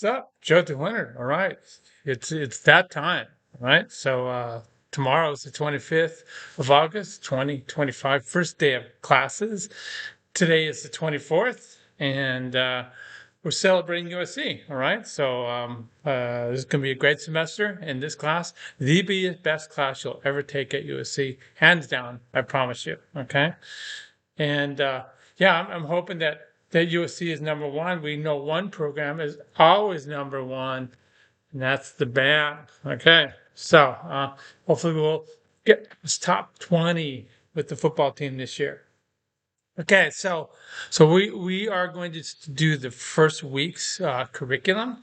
What's up, Joe the winner? All right, it's that time, all right? So tomorrow is the 25th of August, 2025, first day of classes. Today is the 24th, and we're celebrating USC. All right, so this is going to be a great semester in this class, the best class you'll ever take at USC, hands down. I promise you. Okay. And yeah, I'm hoping that USC is number one. We know one program is always number one, and that's the band. Okay, so hopefully we'll get this top 20 with the football team this year. Okay, so we are going to do the first week's curriculum,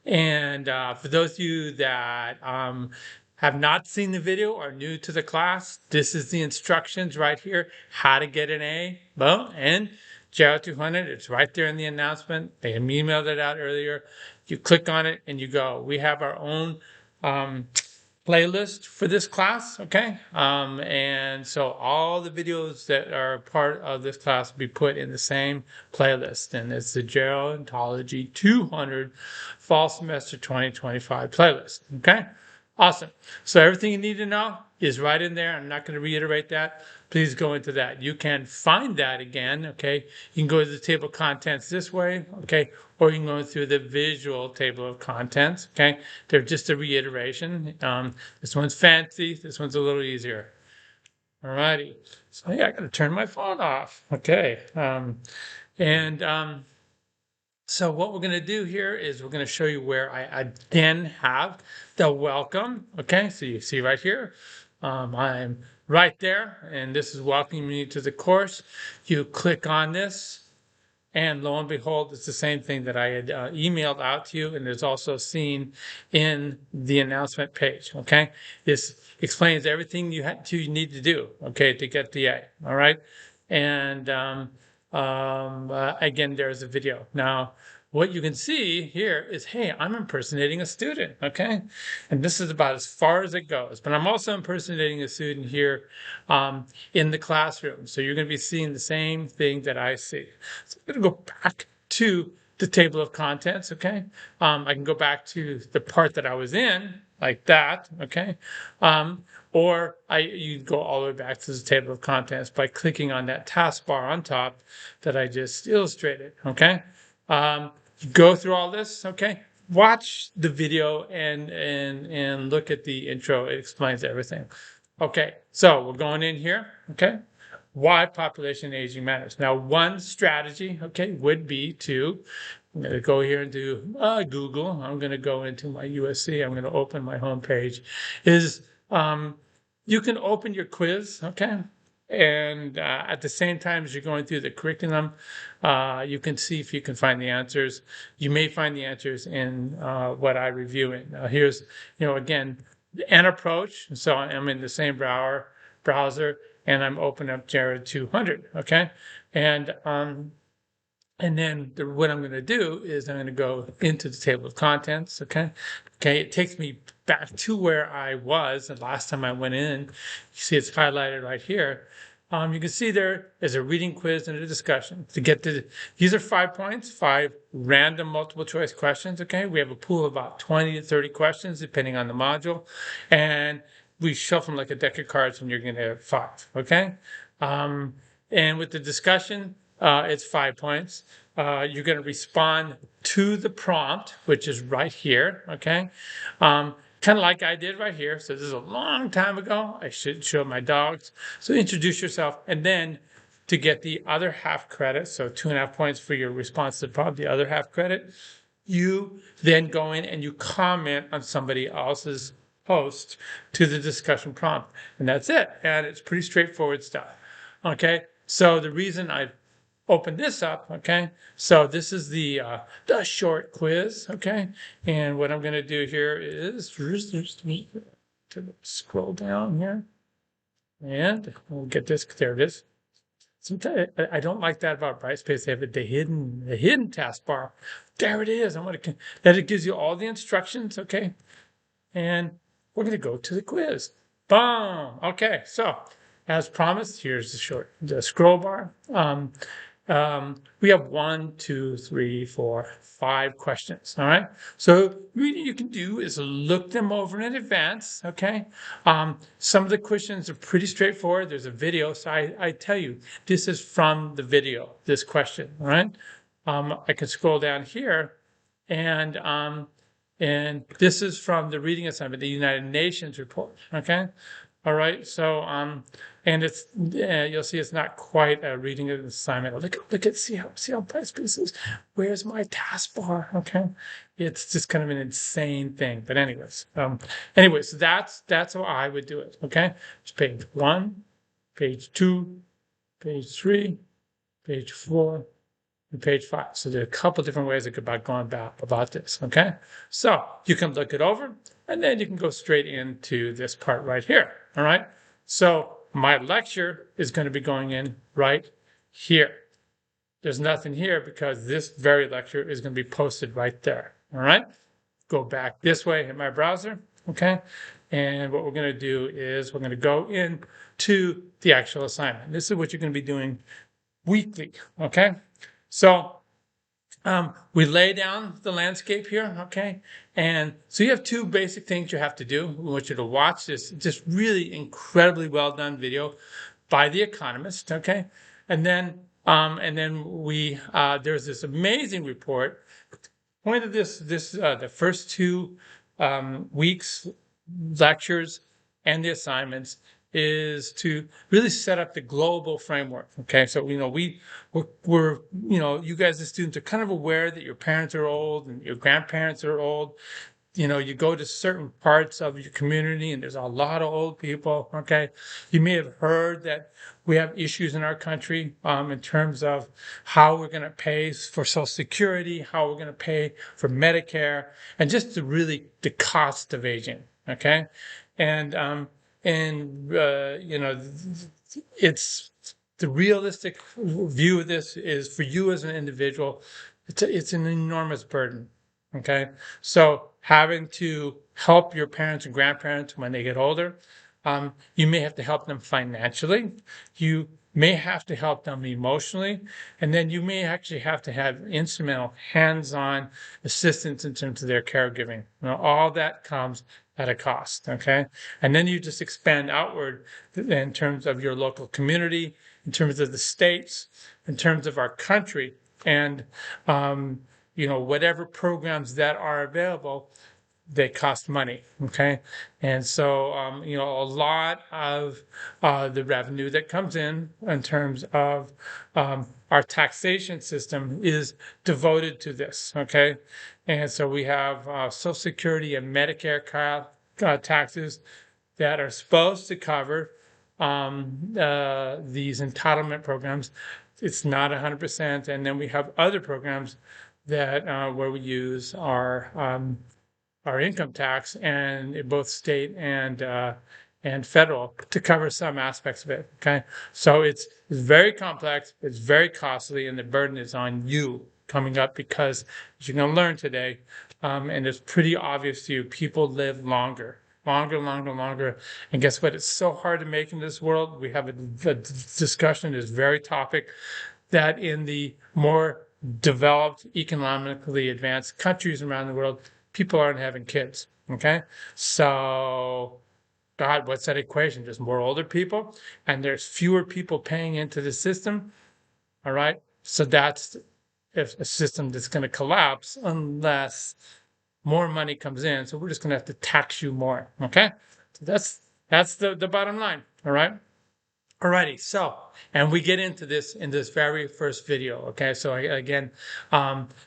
and for those of you that have not seen the video or new to the class, this is the instructions right here: how to get an A. Well, and GERO 200. It's right there in the announcement. They emailed it out earlier. You click on it and you go. We have our own. Playlist for this class, okay? And so all the videos that are part of this class will be put in the same playlist, and it's the Gerontology 200 Fall Semester 2025 playlist, okay? Awesome. So everything you need to know is right in there. I'm not going to reiterate that. Please go into that. You can find that again, okay? You can go to the table of contents this way, okay? Or you can go through the visual table of contents, okay? They're just a reiteration. This one's fancy. This one's a little easier. All righty. So yeah, I got to turn my phone off. Okay. And so what we're going to do here is we're going to show you where I then have the welcome. Okay, so you see right here, I'm right there, and this is welcoming you to the course. You click on this, and lo and behold, it's the same thing that I had emailed out to you, and it's also seen in the announcement page. Okay, this explains everything you need to do. Okay, to get the A. All right, and again, there's a video now. What you can see here is, hey, I'm impersonating a student, okay? And this is about as far as it goes. But I'm also impersonating a student here in the classroom. So you're going to be seeing the same thing that I see. So I'm going to go back to the table of contents, okay? I can go back to the part that I was in, like that, okay? Or you go all the way back to the table of contents by clicking on that taskbar on top that I just illustrated, okay? Go through all this, okay? Watch the video and look at the intro. It explains everything. Okay, so we're going in here, okay? Why population aging matters. Now, one strategy, okay, would be to, I'm going to go here and do Google. I'm going to go into my USC. I'm going to open my home page. You can open your quiz, okay? And at the same time as you're going through the curriculum, you can see if you can find the answers. You may find the answers in what I review in. Here's, again, an approach. So I'm in the same browser, and I'm opening up GERO 200, okay? And then what I'm going to do is I'm going to go into the table of contents, okay? Okay, it takes me back to where I was the last time I went in. You see it's highlighted right here. You can see there is a reading quiz and a discussion. These are 5 points, 5 random multiple choice questions, okay? We have a pool of about 20 to 30 questions depending on the module. And we shuffle them like a deck of cards and you're going to have 5, okay? And with the discussion, it's 5 points. You're going to respond to the prompt, which is right here, okay? Kind of like I did right here. So this is a long time ago. I should show my dogs. So introduce yourself, and then to get the other half credit, so 2.5 points for your response to the prompt, the other half credit, you then go in and you comment on somebody else's post to the discussion prompt. And that's it. And it's pretty straightforward stuff. Okay, so the reason I open this up, okay? So this is the short quiz, okay? And what I'm going to do here is to scroll down here, and we'll get this. There it is. Sometimes I don't like that about Brightspace. They have the hidden taskbar. There it is. That it gives you all the instructions, okay? And we're going to go to the quiz. Boom. Okay, so as promised, here's the scroll bar. we have 1, 2, 3, 4, 5 questions. All right. So what you can do is look them over in advance. Okay. Some of the questions are pretty straightforward. There's a video. So I tell you, this is from the video, this question. All right. I can scroll down here and this is from the reading assignment, the United Nations report. Okay. All right. So, and it's you'll see it's not quite a reading assignment. See how bright this is. Where's my taskbar? Okay. It's just kind of an insane thing. But anyways, that's how I would do it. Okay. It's page 1, page 2, page 3, page 4, and page 5. So there are a couple different ways about going about this. Okay. So you can look it over and then you can go straight into this part right here. All right. So my lecture is going to be going in right here. There's nothing here because this very lecture is going to be posted right there. All right. Go back this way in my browser. Okay. And what we're going to do is we're going to go into the actual assignment. This is what you're going to be doing weekly. Okay. So we lay down the landscape here, okay? And so you have 2 basic things you have to do. We want you to watch this just really incredibly well done video by The Economist, okay? And then there's this amazing report. Point of the first 2 weeks lectures and the assignments is to really set up the global framework. Okay, so we're you guys as students are kind of aware that your parents are old and your grandparents are old. You go to certain parts of your community and there's a lot of old people. Okay, you may have heard that we have issues in our country in terms of how we're going to pay for Social Security, how we're going to pay for Medicare, and just the cost of aging. Okay, and it's the realistic view of this is for you as an individual, it's an enormous burden. Okay, so having to help your parents and grandparents when they get older, you may have to help them financially, you may have to help them emotionally, and then you may actually have to have instrumental hands-on assistance in terms of their caregiving. All that comes at a cost, okay? And then you just expand outward in terms of your local community, in terms of the states, in terms of our country, and whatever programs that are available, they cost money, okay? And so, a lot of the revenue that comes in terms of our taxation system is devoted to this, okay? And so we have Social Security and Medicare taxes that are supposed to cover these entitlement programs. It's not 100%. And then we have other programs that where we use our income tax and both state and federal to cover some aspects of it. Okay, so it's very complex, it's very costly, and the burden is on you coming up because, as you're going to learn today, and it's pretty obvious to you, people live longer. And guess what? It's so hard to make in this world. We have a discussion, this very topic, that in the more developed, economically advanced countries around the world, people aren't having kids. Okay, so God, what's that equation? Just more older people, and there's fewer people paying into the system. All right, so that's a system that's going to collapse unless more money comes in. So we're just going to have to tax you more. Okay, so that's the bottom line. All right. Alrighty, so, and we get into this in this very first video. Okay, so again,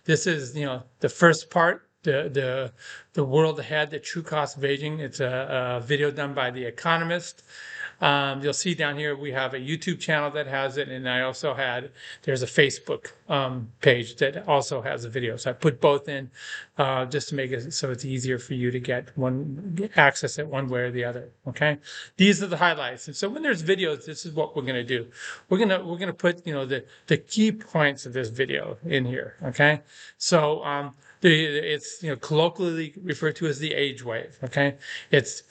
this is the first part, the world ahead, the true cost of aging. It's a video done by The Economist. You'll see down here we have a YouTube channel that has it, and there's a Facebook page that also has a video. So I put both in just to make it so it's easier for you to access it one way or the other. Okay, these are the highlights. And so when there's videos, this is what we're going to do. We're gonna put the key points of this video in here. Okay, so it's colloquially referred to as the age wave. Okay, it's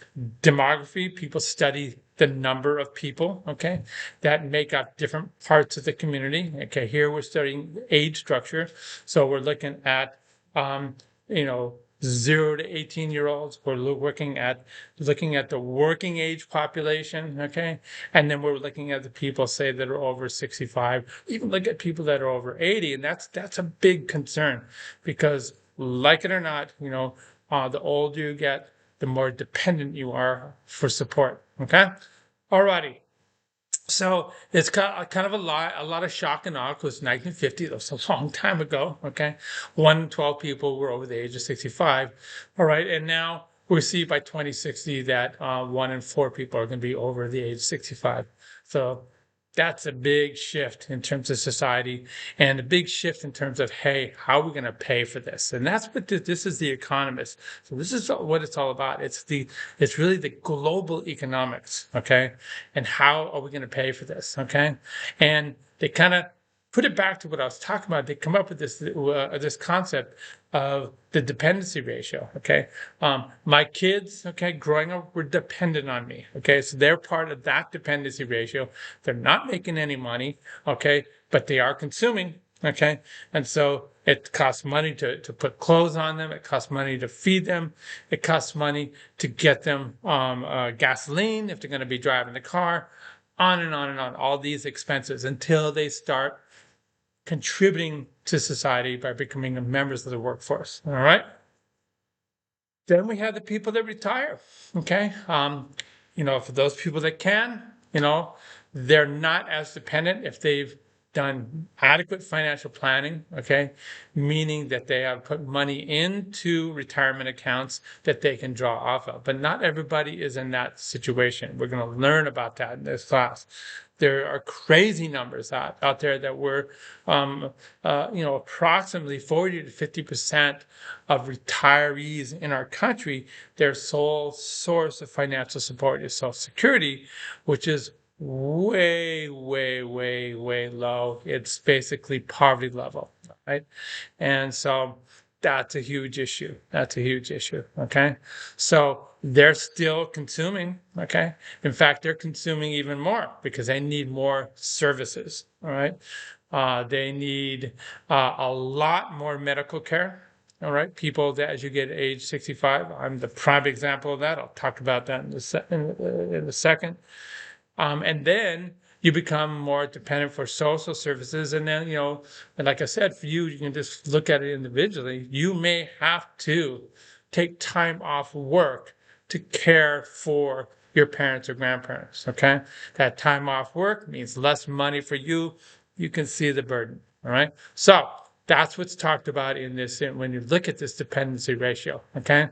demography. People study the number of people, okay, that make up different parts of the community. Okay, here we're studying age structure. So we're looking at, you know, 0 to 18-year-olds. We're looking at the working age population, okay? And then we're looking at the people, say, that are over 65. Even look at people that are over 80, and that's a big concern because, like it or not, you know, the older you get, the more dependent you are for support, okay? Alrighty. So it's kind of a lot of shock and awe because 1950, that was a long time ago. Okay, 1 in 12 people were over the age of 65. All right, and now we see by 2060 that 1 in 4 people are going to be over the age of 65. So that's a big shift in terms of society and a big shift in terms of, hey, how are we going to pay for this? And that's what this is, The Economist. So this is what it's all about. It's really the global economics, okay? And how are we going to pay for this, okay? And they kind of put it back to what I was talking about. They come up with this concept of the dependency ratio, okay? My kids, okay, growing up were dependent on me, okay? So they're part of that dependency ratio. They're not making any money, okay? But they are consuming, okay? And so it costs money to put clothes on them. It costs money to feed them. It costs money to get them gasoline if they're going to be driving the car, on and on and on, all these expenses until they start contributing to society by becoming members of the workforce. All right. Then we have the people that retire. Okay. You know, for those people that can, you know, they're not as dependent if they've done adequate financial planning, okay, meaning that they have put money into retirement accounts that they can draw off of. But not everybody is in that situation. We're going to learn about that in this class. There are crazy numbers out there that were, you know, approximately 40 to 50% of retirees in our country, their sole source of financial support is Social Security, which is way, way, way, way low. It's basically poverty level, right? And so that's a huge issue. That's a huge issue, okay? So they're still consuming, okay? In fact, they're consuming even more because they need more services, all right? They need a lot more medical care, all right? People that, as you get age 65, I'm the prime example of that. I'll talk about that in a second. And then you become more dependent for social services. And then, you know, and like I said, for you, you can just look at it individually. You may have to take time off work to care for your parents or grandparents, okay? That time off work means less money for you. You can see the burden, all right? So that's what's talked about in this, when you look at this dependency ratio, okay?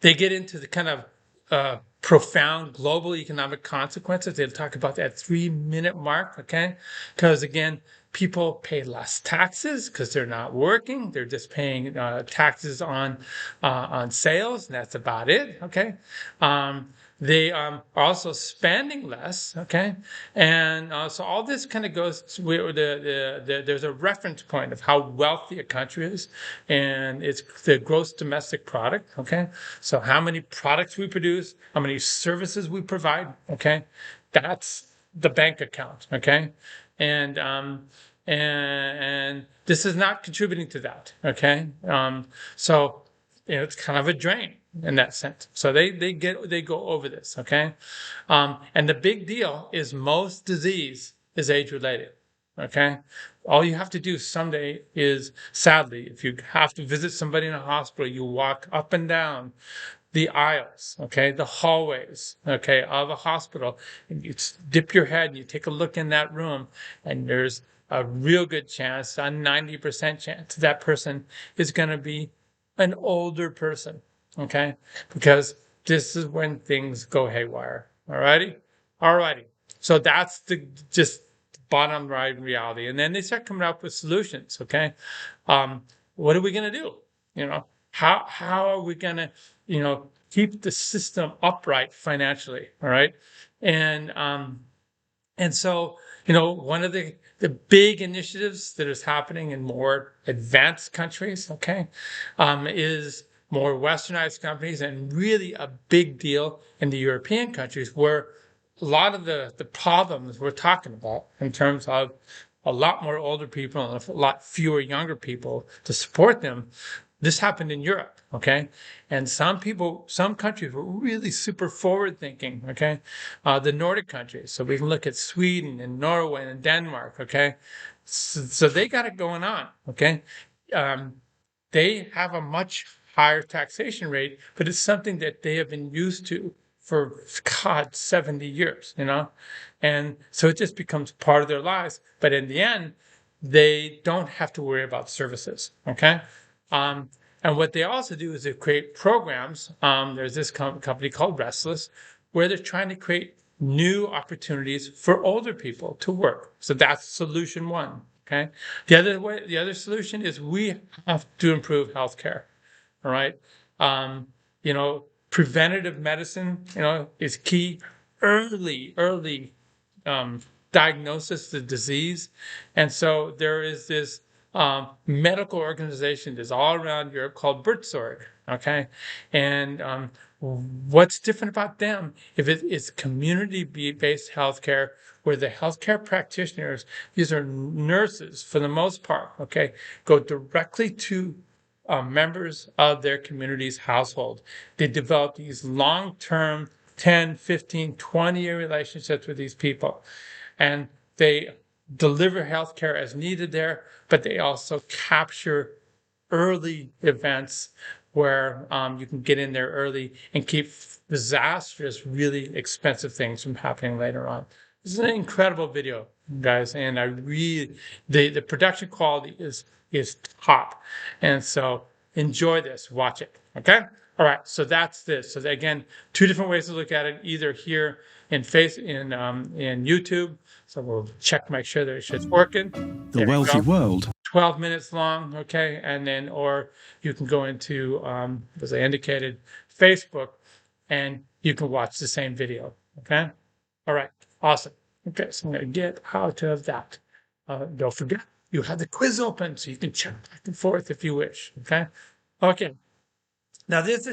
They get into the kind of profound global economic consequences. They'll talk about that 3-minute mark, okay? Because again, people pay less taxes because they're not working. They're just paying taxes on sales, and that's about it, okay? They are also spending less, okay? And so all this kind of goes to there's a reference point of how wealthy a country is, and it's the gross domestic product, okay? So how many products we produce, how many services we provide, okay? That's the bank account, okay? And this is not contributing to that, okay? So you know, it's kind of a drain in that sense. So they go over this, okay? And the big deal is most disease is age related, okay? All you have to do someday is, sadly, if you have to visit somebody in a hospital, you walk up and down the aisles, okay, the hallways, okay, of a hospital, and you dip your head and you take a look in that room, and there's a real good chance, a 90% chance, that person is going to be an older person, okay? Because this is when things go haywire. All righty. So that's the just bottom line reality. And then they start coming up with solutions, okay? What are we going to do? You know, how are we going to, you know, keep the system upright financially, all right? And so, you know, one of the big initiatives that is happening in more advanced countries, okay, is more westernized companies, and really a big deal in the European countries where a lot of the problems we're talking about in terms of a lot more older people and a lot fewer younger people to support them. This happened in Europe, okay? And some countries were really super forward thinking, okay? The Nordic countries. So we can look at Sweden and Norway and Denmark, okay? So they got it going on, okay? They have a much higher taxation rate, but it's something that they have been used to for, God, 70 years, you know? And so it just becomes part of their lives. But in the end, they don't have to worry about services, okay? And what they also do is they create programs. There's this company called Restless, where they're trying to create new opportunities for older people to work. So that's solution one. Okay. The other solution is we have to improve healthcare. All right. You know, preventative medicine, you know, is key. Early diagnosis of disease. And so there is this medical organization that's all around Europe called Bertsorg. Okay. And what's different about them if it's community-based healthcare where the healthcare practitioners, these are nurses for the most part, okay, go directly to members of their community's household. They develop these long-term 10, 15, 20-year relationships with these people. And they deliver healthcare as needed there, but they also capture early events where you can get in there early and keep disastrous, really expensive things from happening later on. This is an incredible video, guys, and I really the production quality is top, and so enjoy this, watch it, okay? All right, so that's this. So again, two different ways to look at it, either here in YouTube. So we'll check, make sure that it's working. The Wealthy World. 12 minutes long, okay? And then, or you can go into, as I indicated, Facebook, and you can watch the same video, okay? All right, awesome. Okay, so I'm going to get out of that. Don't forget, you have the quiz open, so you can check back and forth if you wish, okay? Okay. Now, this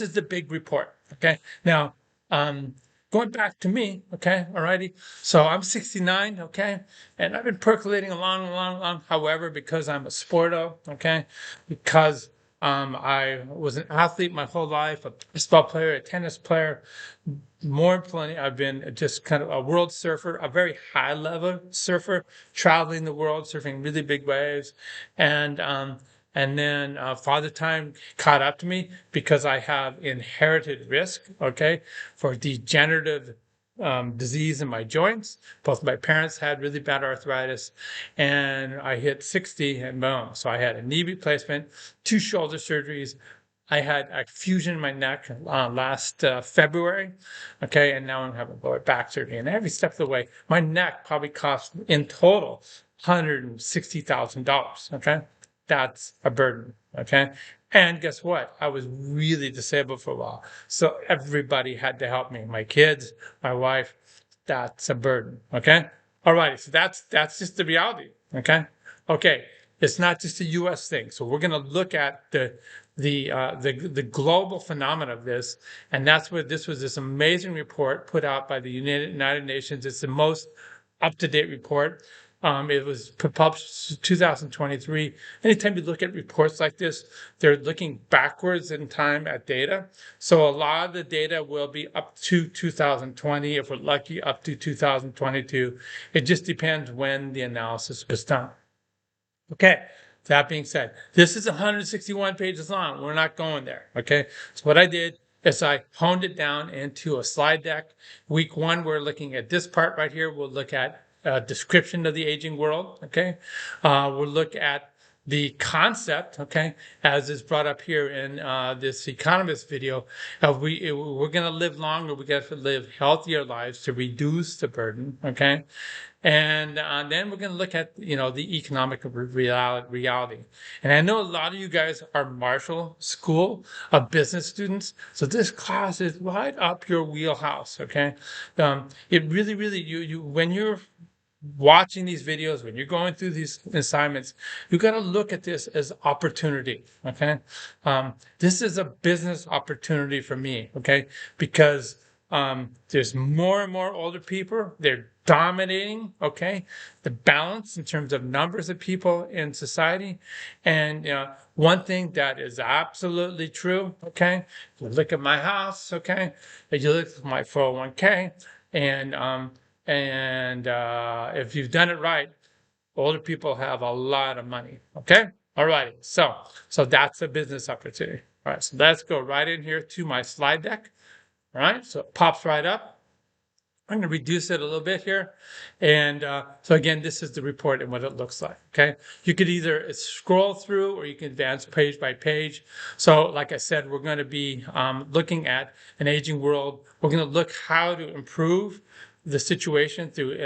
is the big report, okay? Now, going back to me, okay, alrighty. So I'm 69, okay, and I've been percolating along. However, because I'm a sporto, okay, because I was an athlete my whole life, a baseball player, a tennis player. More importantly, I've been just kind of a world surfer, a very high level surfer, traveling the world, surfing really big waves, and then Father Time caught up to me because I have inherited risk, okay, for degenerative disease in my joints. Both my parents had really bad arthritis, and I hit 60 and boom. So I had a knee replacement, 2 shoulder surgeries. I had a fusion in my neck last February, okay, and now I'm having lower back surgery. And every step of the way, my neck probably cost in total $160,000, okay? That's a burden, okay? And guess what? I was really disabled for a while. So everybody had to help me. My kids, my wife, that's a burden, okay? All right, so that's just the reality, okay? Okay, it's not just a U.S. thing. So we're going to look at the global phenomena of this, and that's what this was, this amazing report put out by the United Nations. It's the most up-to-date report. It was published in 2023. Anytime you look at reports like this, they're looking backwards in time at data. So a lot of the data will be up to 2020, if we're lucky, up to 2022. It just depends when the analysis was done. Okay, that being said, this is 161 pages long. We're not going there, okay? So what I did is I honed it down into a slide deck. Week 1, we're looking at this part right here. We'll look at description of the aging world, okay? We'll look at the concept, okay, as is brought up here in this economist video. We're going to live longer. We got to live healthier lives to reduce the burden, okay? And then we're going to look at, the economic reality. And I know a lot of you guys are Marshall School of Business students, so this class is right up your wheelhouse, okay? It really, you when you're watching these videos, when you're going through these assignments, you got to look at this as opportunity. Okay. This is a business opportunity for me. Okay. Because there's more and more older people. They're dominating, okay, the balance in terms of numbers of people in society. And one thing that is absolutely true, okay, you look at my house, okay, you look at my 401k, and if you've done it right, older people have a lot of money, okay? All righty, so that's a business opportunity. All right, so let's go right in here to my slide deck. All right, so it pops right up. I'm going to reduce it a little bit here. And so again, this is the report and what it looks like, okay? You could either scroll through or you can advance page by page. So like I said, we're going to be looking at an aging world. We're going to look how to improve the situation through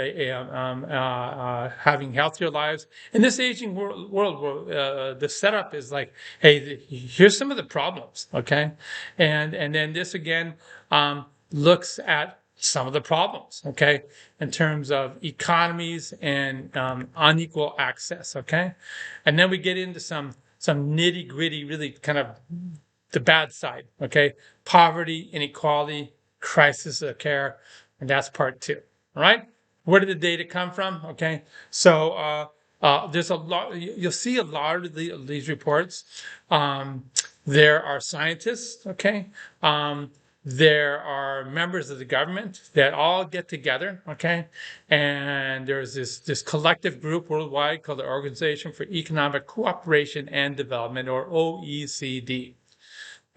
having healthier lives. In this aging world the setup is like, hey, here's some of the problems, okay? And then this again looks at some of the problems, okay, in terms of economies and unequal access, okay? And then we get into some nitty gritty, really kind of the bad side, okay? Poverty, inequality, crisis of care, and that's part 2, all right? Where did the data come from, okay? So there's a lot, you'll see a lot of these reports. There are scientists, okay? There are members of the government that all get together, okay? And there's this collective group worldwide called the Organization for Economic Cooperation and Development, or OECD.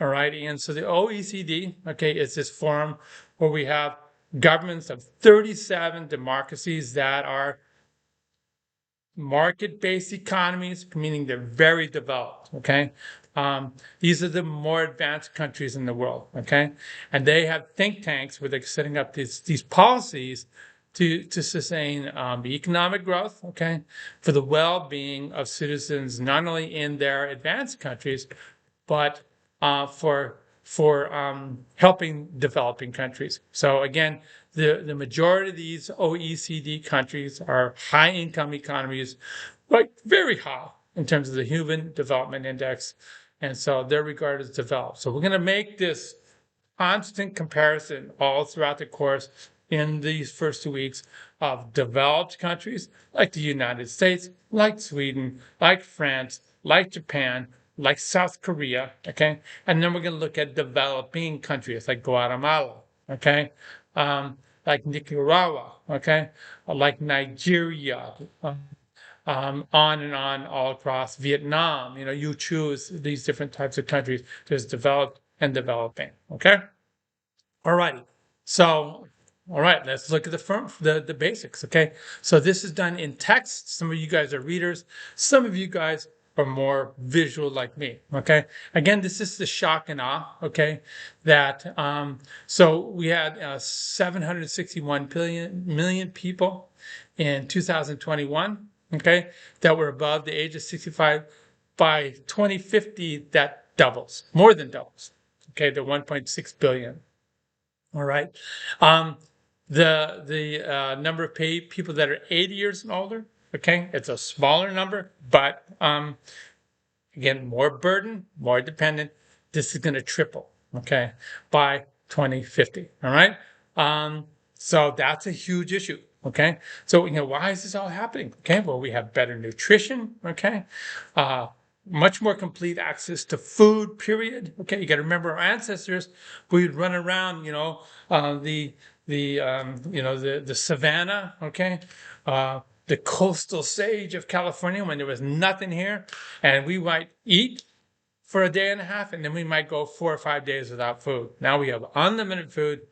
All right, and so the OECD, okay, is this forum where we have governments of 37 democracies that are market-based economies, meaning they're very developed, okay? These are the more advanced countries in the world, okay? And they have think tanks where they're setting up these policies to sustain the economic growth, okay, for the well-being of citizens, not only in their advanced countries, but for helping developing countries. So again, the majority of these OECD countries are high-income economies, like very high in terms of the Human Development Index, and so they're regarded as developed. So we're going to make this constant comparison all throughout the course in these first 2 weeks of developed countries like the United States, like Sweden, like France, like Japan, like South Korea, okay? And then we're going to look at developing countries like Guatemala, okay? Like Nicaragua, okay? Like Nigeria, on and on all across Vietnam. You choose these different types of countries. There's developed and developing, okay? All righty. So, all right, let's look at the basics, okay? So this is done in text. Some of you guys are readers. Some of you guys are more visual like me, okay? Again, this is the shock and awe, okay? That, so we had 761 million people in 2021, okay, that were above the age of 65. By 2050, that doubles, more than doubles, okay, to 1.6 billion. All right. The number of people that are 80 years and older, okay, it's a smaller number, but again, more burden, more dependent. This is going to triple, okay, by 2050. All right. So that's a huge issue. Okay. So, why is this all happening? Okay. Well, we have better nutrition. Okay. Much more complete access to food, period. Okay. You got to remember our ancestors, we'd run around, the savannah. Okay. The coastal sage of California when there was nothing here, and we might eat for a day and a half, and then we might go 4 or 5 days without food. Now we have unlimited food,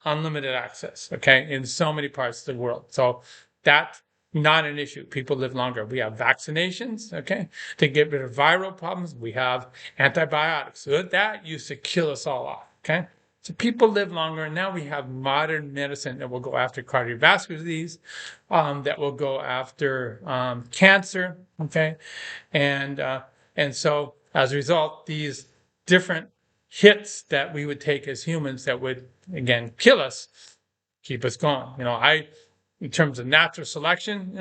unlimited access, okay, in so many parts of the world. So that's not an issue. People live longer. We have vaccinations, okay, to get rid of viral problems. We have antibiotics. So that used to kill us all off, okay? So people live longer, and now we have modern medicine that will go after cardiovascular disease, that will go after cancer, okay? And so as a result, these different hits that we would take as humans that would, again, kill us, keep us going. in terms of natural selection,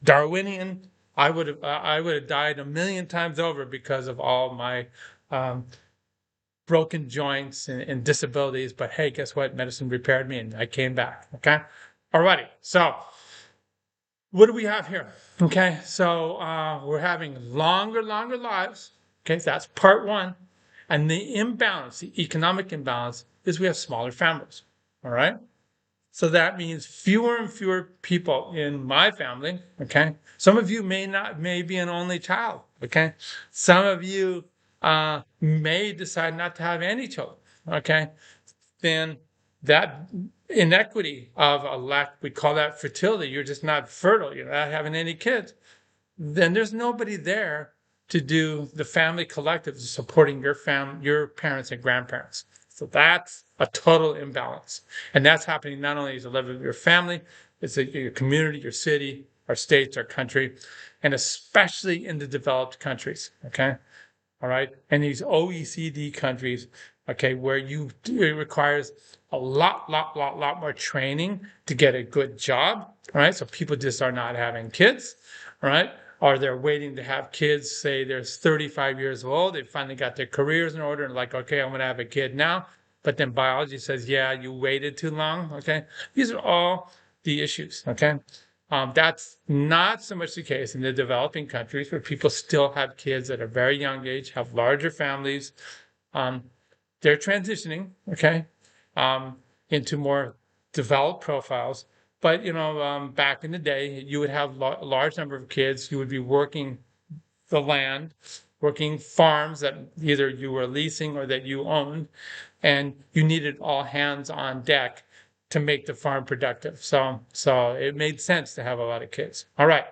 Darwinian, I would have died a million times over because of all my um, broken joints and disabilities. But hey, guess what? Medicine repaired me and I came back. Okay. Alrighty. So what do we have here? Okay. So we're having longer lives. Okay. So that's part one. And the imbalance, the economic imbalance, is we have smaller families. All right. So that means fewer and fewer people in my family. Okay. Some of you may be an only child. Okay. Some of you may decide not to have any children. Okay. Then that inequity of a lack, we call that fertility. You're just not fertile. You're not having any kids. Then there's nobody there to do the family collective supporting your parents and grandparents. So that's a total imbalance. And that's happening not only as a level of your family, it's your community, your city, our states, our country, and especially in the developed countries. Okay. All right. And these OECD countries, okay, where it requires a lot more training to get a good job. All right. So people just are not having kids. All right. Or they're waiting to have kids, say they're 35 years old, they finally got their careers in order and like, okay, I'm going to have a kid now. But then biology says, yeah, you waited too long. Okay. These are all the issues. Okay. That's not so much the case in the developing countries where people still have kids at a very young age, have larger families. They're transitioning, okay, into more developed profiles. But, back in the day, you would have a large number of kids. You would be working the land, working farms that either you were leasing or that you owned, and you needed all hands on deck to make the farm productive. So it made sense to have a lot of kids. All right.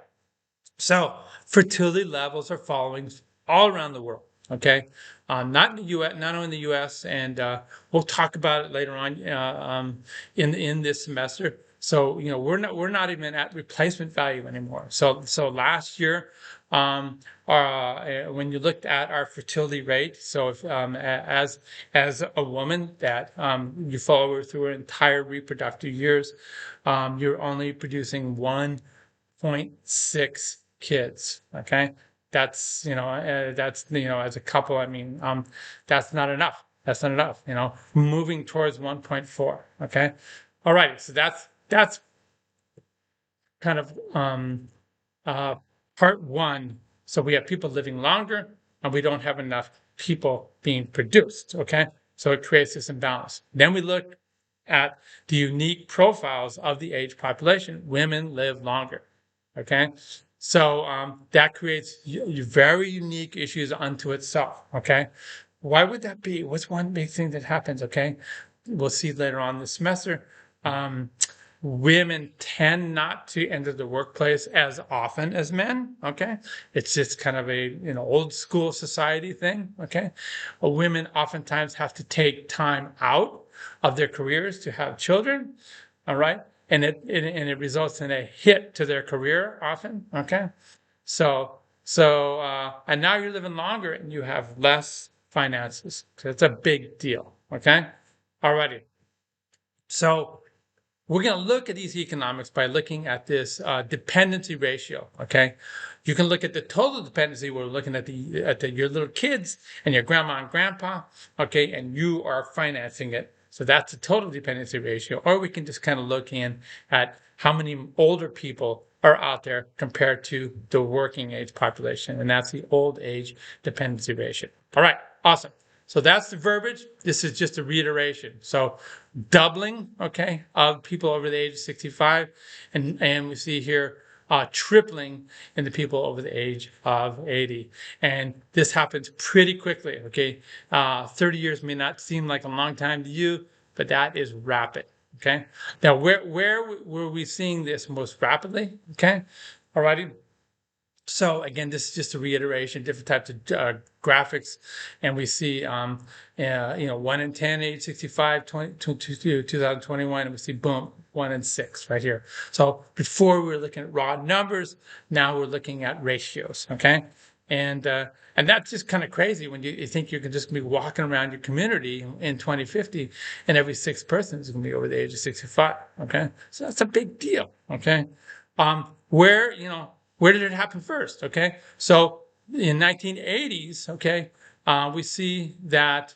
So fertility levels are falling all around the world. Okay. Not in the U.S., not only in the U.S., and we'll talk about it later on in this semester. So we're not even at replacement value anymore. So last year, when you looked at our fertility rate, so if as a woman that you follow through her entire reproductive years, you're only producing 1.6 kids. Okay. That's as a couple, I mean, that's not enough. That's not enough, moving towards 1.4. Okay. All right. So that's kind of part one. So we have people living longer and we don't have enough people being produced. Okay. So it creates this imbalance. Then we look at the unique profiles of the age population. Women live longer. Okay. So that creates very unique issues unto itself. Okay. Why would that be? What's one big thing that happens? Okay. We'll see later on this semester. Women tend not to enter the workplace as often as men. Okay. It's just kind of a old school society thing. Okay. Women oftentimes have to take time out of their careers to have children. All right. And it results in a hit to their career often. Okay. So and now you're living longer and you have less finances. So it's a big deal. Okay. Alrighty. So we're going to look at these economics by looking at this dependency ratio. Okay. You can look at the total dependency. We're looking at your little kids and your grandma and grandpa. Okay. And you are financing it. So that's the total dependency ratio. Or we can just kind of look in at how many older people are out there compared to the working age population. And that's the old age dependency ratio. All right, awesome. So that's the verbiage. This is just a reiteration. So doubling, okay, of people over the age of 65. And we see here tripling in the people over the age of 80. And this happens pretty quickly, okay? 30 years may not seem like a long time to you, but that is rapid, okay? Now, where were we seeing this most rapidly, okay? All righty. So again, this is just a reiteration, different types of graphics, and we see, 1 in 10, age 65, 2021, and we see, boom, 1 in 6 right here. So before we were looking at raw numbers, now we're looking at ratios, okay? And that's just kind of crazy when you think you can just be walking around your community in 2050 and every sixth person is going to be over the age of 65. Okay. So that's a big deal. Okay. Where, where did it happen first? Okay. So in 1980s, okay, we see that,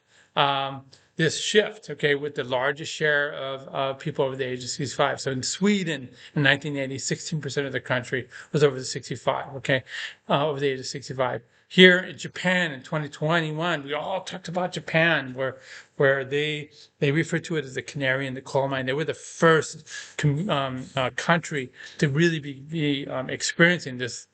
this shift, okay, with the largest share of people over the age of 65. So in Sweden in 1980, 16% of the country was over the 65, okay, over the age of 65. Here in Japan in 2021, we all talked about Japan, where they refer to it as the canary in the coal mine. They were the first country to really be experiencing this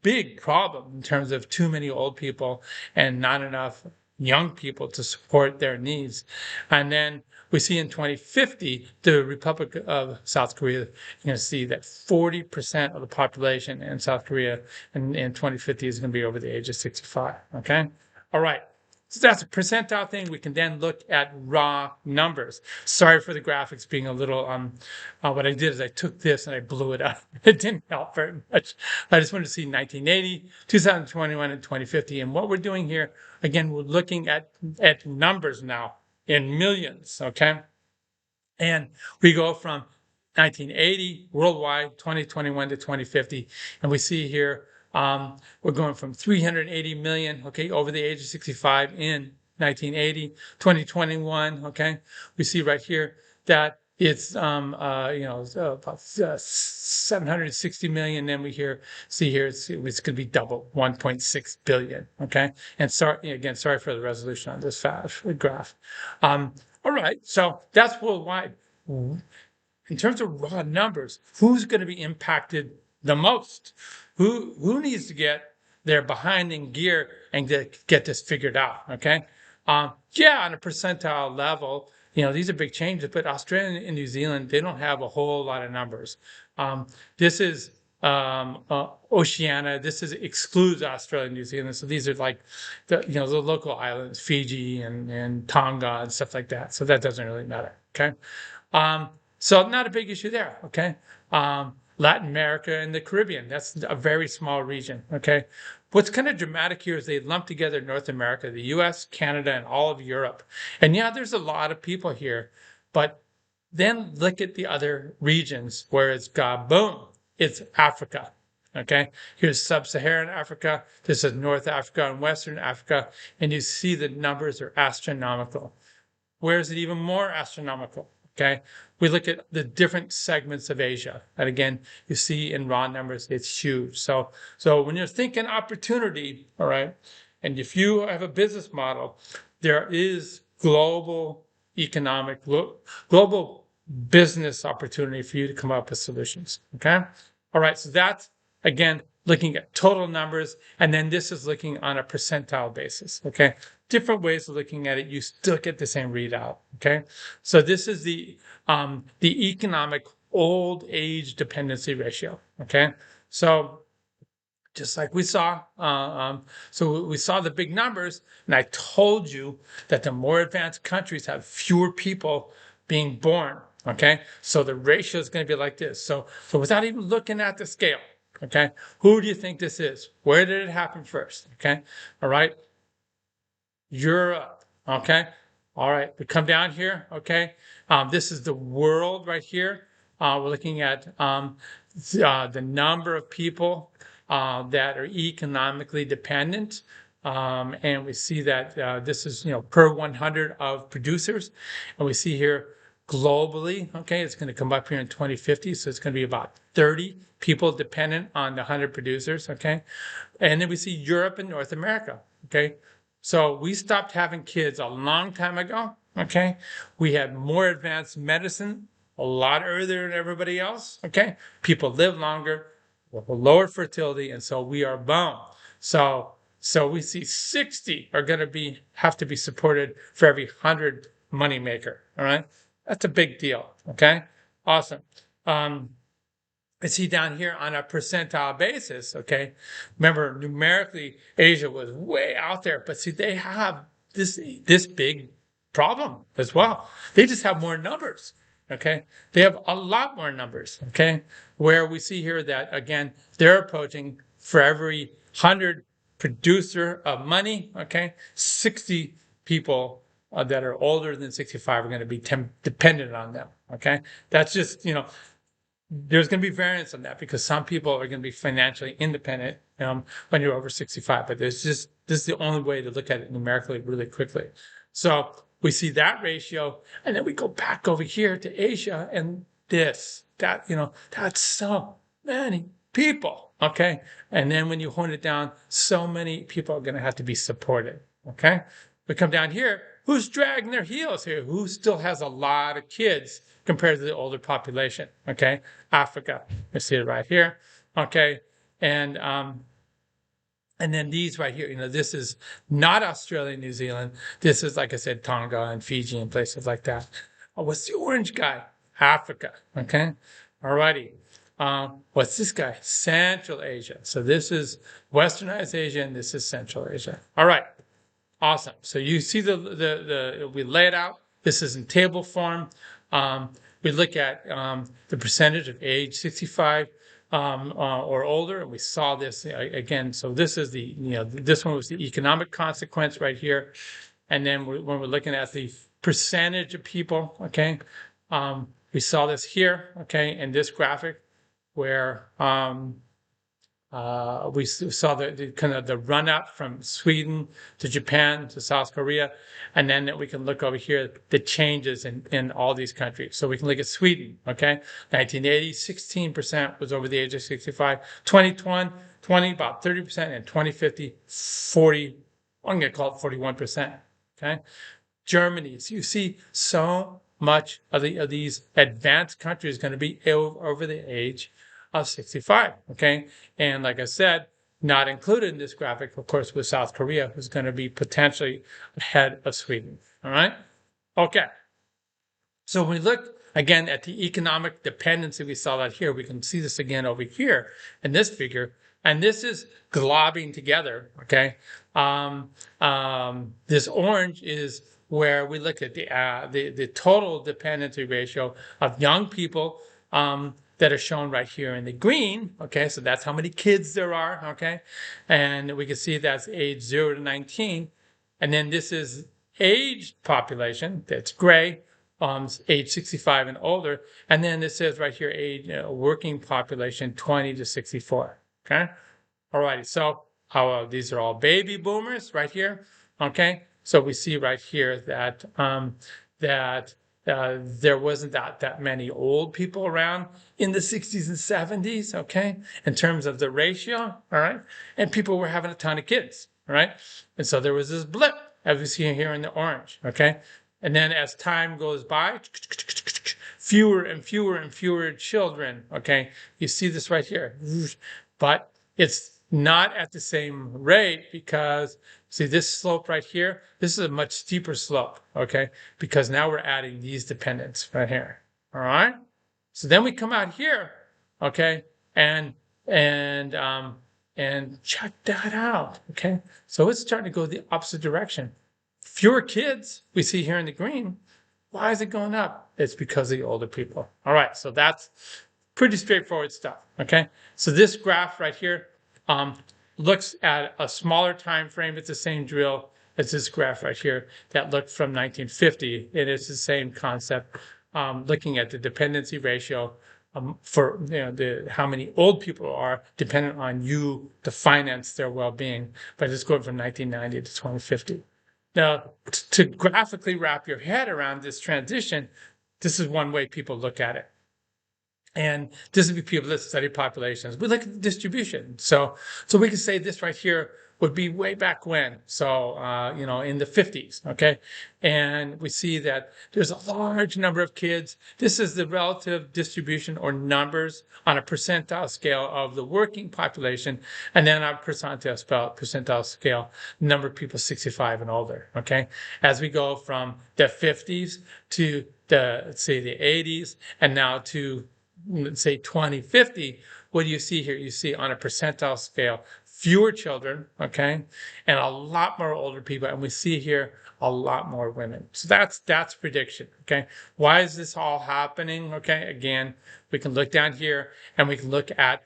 big problem in terms of too many old people and not enough young people to support their needs. And then we see in 2050, the Republic of South Korea, you're going to see that 40% of the population in South Korea in 2050 is going to be over the age of 65. Okay. All right. So that's a percentile thing. We can then look at raw numbers. Sorry for the graphics being a little, what I did is I took this and I blew it up. It didn't help very much. I just wanted to see 1980, 2021, and 2050. And what we're doing here, again, we're looking at numbers now in millions, okay? And we go from 1980 worldwide, 2021 to 2050. And we see here, we're going from 380 million, okay, over the age of 65 in 1980, 2021, okay. We see right here that it's, about 760 million. Then we see here, it's going to be double, 1.6 billion, okay. And sorry for the resolution on this graph. All right, so that's worldwide. In terms of raw numbers, who's going to be impacted the most? Who needs to get their behind in gear and get this figured out? Okay, on a percentile level, these are big changes. But Australia and New Zealand, they don't have a whole lot of numbers. This is Oceania. This excludes Australia and New Zealand. So these are like the local islands, Fiji and Tonga and stuff like that. So that doesn't really matter. Okay. So not a big issue there, okay? Latin America and the Caribbean, that's a very small region, okay? What's kind of dramatic here is they lump together North America, the US, Canada, and all of Europe. And yeah, there's a lot of people here, but then look at the other regions where it's got, boom, it's Africa, okay? Here's Sub-Saharan Africa, this is North Africa and Western Africa, and you see the numbers are astronomical. Where is it even more astronomical? Okay, we look at the different segments of Asia, and again, you see in raw numbers, it's huge. So when you're thinking opportunity, all right, and if you have a business model, there is global business opportunity for you to come up with solutions. Okay, all right. So that's again looking at total numbers, and then this is looking on a percentile basis. Okay. Different ways of looking at it, you still get the same readout. Okay, so this is the economic old age dependency ratio. Okay, so just like we saw, so we saw the big numbers, and I told you that the more advanced countries have fewer people being born. Okay, so the ratio is going to be like this. So without even looking at the scale, okay, who do you think this is? Where did it happen first? Okay, all right. Europe, okay? All right, we come down here, okay? This is the world right here. We're looking at the number of people that are economically dependent. And we see that this is, per 100 of producers. And we see here globally, okay, it's going to come up here in 2050. So it's going to be about 30 people dependent on the 100 producers, okay? And then we see Europe and North America, okay? So we stopped having kids a long time ago, okay? We had more advanced medicine a lot earlier than everybody else, okay? People live longer, lower fertility, and so we are bound. So we see 60 are going to have to be supported for every 100 moneymaker, all right? That's a big deal, okay? Awesome. I see down here on a percentile basis, okay? Remember, numerically, Asia was way out there, but see, they have this big problem as well. They just have more numbers, okay? They have a lot more numbers, okay? Where we see here that, again, they're approaching for every 100 producer of money, okay? 60 people that are older than 65 are going to be dependent on them, okay? That's just, there's going to be variance on that because some people are going to be financially independent when you're over 65. But this is the only way to look at it numerically really quickly. So we see that ratio, and then we go back over here to Asia, and that's so many people, okay? And then when you hone it down, so many people are going to have to be supported, okay? We come down here, who's dragging their heels here? Who still has a lot of kids compared to the older population, okay? Africa, you see it right here, okay? And then these right here, this is not Australia, New Zealand. This is, like I said, Tonga and Fiji and places like that. What's the orange guy? Africa, okay? All righty. What's this guy? Central Asia. So this is Westernized Asia, and this is Central Asia. All right. Awesome. So you see we lay it out. This is in table form. We look at the percentage of age 65 or older, and we saw this again. So this is this one was the economic consequence right here, and then when we're looking at the percentage of people, okay, we saw this here, okay, in this graphic where we saw the kind of the run up from Sweden to Japan to South Korea, and then we can look over here the changes in all these countries. So we can look at Sweden, okay? 1980, 16% was over the age of 65. 2020, about 30%, and 2050, 40. I'm going to call it 41%. Okay, Germany. So you see so much of these advanced countries going to be over the age of 65, okay? And like I said, not included in this graphic, of course, was South Korea, who's going to be potentially ahead of Sweden, all right? Okay. So when we look, again, at the economic dependency, we saw that here. We can see this again over here in this figure. And this is globbing together, okay? This orange is where we look at the total dependency ratio of young people that are shown right here in the green, okay? So that's how many kids there are, okay? And we can see that's age 0 to 19. And then this is aged population, that's gray, age 65 and older. And then it says right here, age working population 20 to 64, okay? All righty, so these are all baby boomers right here, okay? So we see right here that there wasn't that many old people around in the 60s and 70s, okay, in terms of the ratio, all right? And people were having a ton of kids, all right? And so there was this blip, as we see here in the orange, okay? And then as time goes by, fewer and fewer and fewer children, okay? You see this right here. But it's not at the same rate because, see this slope right here, this is a much steeper slope, okay? Because now we're adding these dependents right here, all right? So then we come out here, okay? And check that out, okay? So it's starting to go the opposite direction. Fewer kids we see here in the green. Why is it going up? It's because of the older people. All right, so that's pretty straightforward stuff, okay? So this graph right here looks at a smaller time frame. It's the same drill as this graph right here that looked from 1950. It is the same concept, looking at the dependency ratio for how many old people are dependent on you to finance their well-being. But it's going from 1990 to 2050. Now, to graphically wrap your head around this transition, this is one way people look at it. And this would be people that study populations. We look at the distribution. So we can say this right here would be way back when. So, in the 50s, okay? And we see that there's a large number of kids. This is the relative distribution or numbers on a percentile scale of the working population. And then on a percentile scale, number of people 65 and older, okay? As we go from the 50s to let's say the 80s, and now to, let's say 2050, what do you see here? You see on a percentile scale, fewer children, okay, and a lot more older people, and we see here a lot more women. So that's prediction, okay? Why is this all happening? Okay, again, we can look down here and we can look at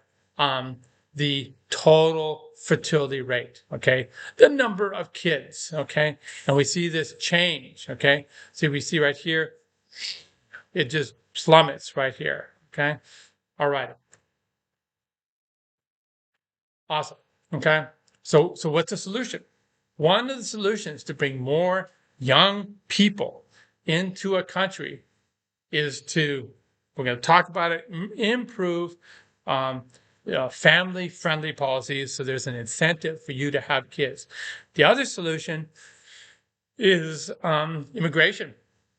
the total fertility rate, okay? The number of kids, okay? And we see this change, okay? So we see right here, it just plummets right here, okay? All right. Awesome. Okay. So what's the solution? One of the solutions to bring more young people into a country is we're going to talk about it, improve family-friendly policies so there's an incentive for you to have kids. The other solution is immigration.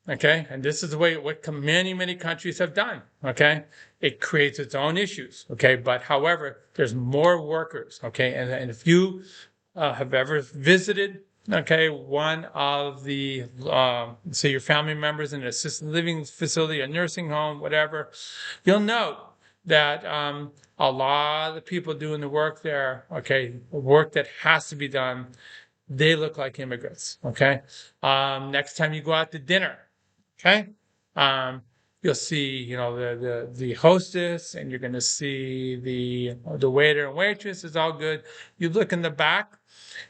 Okay, and this is the way what many countries have done. Okay, it creates its own issues. Okay, but however, there's more workers. Okay, and if you have ever visited, okay, one of the say your family members in an assisted living facility, a nursing home, whatever, you'll note that a lot of the people doing the work there, okay, work that has to be done, they look like immigrants. Okay, next time you go out to dinner. Okay. You'll see, the hostess, and you're going to see the waiter and waitress is all good. You look in the back,